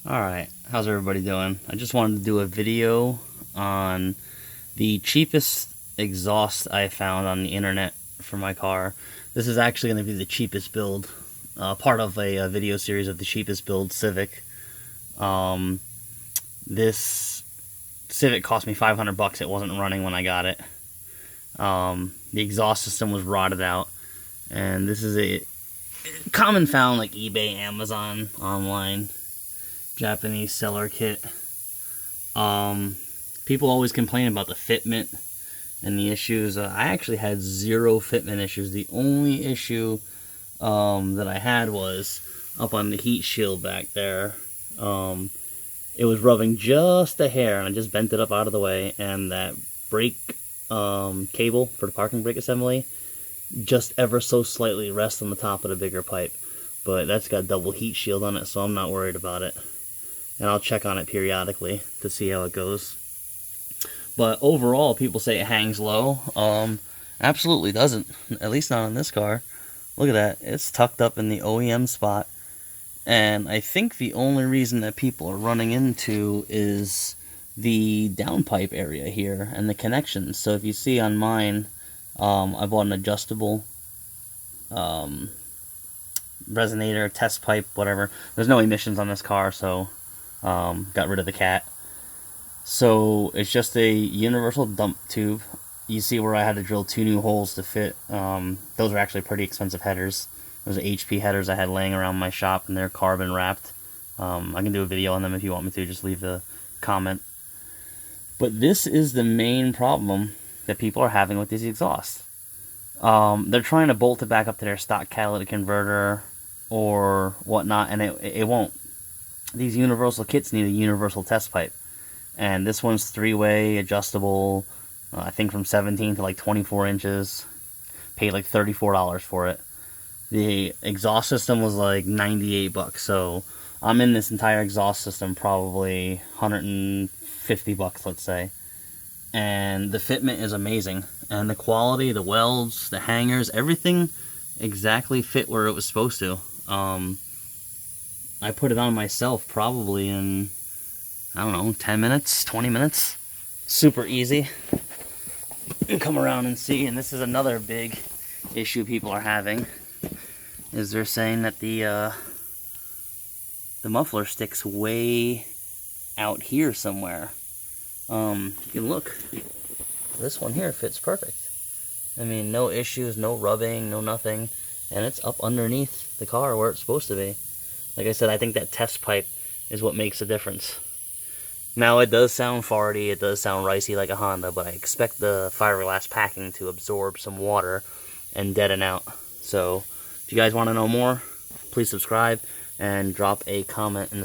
Alright, how's everybody doing? I just wanted to do a video on the cheapest exhaust I found on the internet for my car. This is actually going to be the cheapest build, part of a video series of the cheapest build Civic. This Civic cost me $500. It wasn't running when I got it. The exhaust system was rotted out, and this is a common found like eBay, Amazon, online. Japanese seller kit. People always complain about the fitment and the issues. I actually had zero fitment issues. The only issue that I had was up on the heat shield back there. It was rubbing just a hair, and I just bent it up out of the way, and that brake cable for the parking brake assembly just ever so slightly rests on the top of the bigger pipe. But that's got double heat shield on it, so I'm not worried about it. And I'll check on it periodically to see how it goes. But overall, people say it hangs low. Absolutely doesn't. At least not on this car. Look at that. It's tucked up in the OEM spot. And I think the only reason that people are running into is the downpipe area here and the connections. So if you see on mine, I bought an adjustable resonator, test pipe, whatever. There's no emissions on this car, so got rid of the cat. So it's just a universal dump tube. You see where I had to drill 2 new holes to fit. Those are actually pretty expensive headers. Those are HP headers I had laying around my shop, and they're carbon wrapped. I can do a video on them if you want me to. Just leave a comment. But this is the main problem that people are having with these exhausts. They're trying to bolt it back up to their stock catalytic converter or whatnot, and it won't. These universal kits need a universal test pipe, and this one's 3-way adjustable, I think from 17 to like 24 inches. Paid like $34 for it. The exhaust system was like $98, so I'm in this entire exhaust system probably $150, let's say. And the fitment is amazing, and the quality, the welds, the hangers, everything exactly fit where it was supposed to. I put it on myself probably in, I don't know, 10 minutes, 20 minutes. Super easy. You come around and see, and this is another big issue people are having, is they're saying that the muffler sticks way out here somewhere. You can look. This one here fits perfect. I mean, no issues, no rubbing, no nothing, and it's up underneath the car where it's supposed to be. Like I said, I think that test pipe is what makes a difference. Now, it does sound farty, it does sound ricey like a Honda, but I expect the fiberglass packing to absorb some water and deaden out. So, if you guys want to know more, please subscribe and drop a comment in the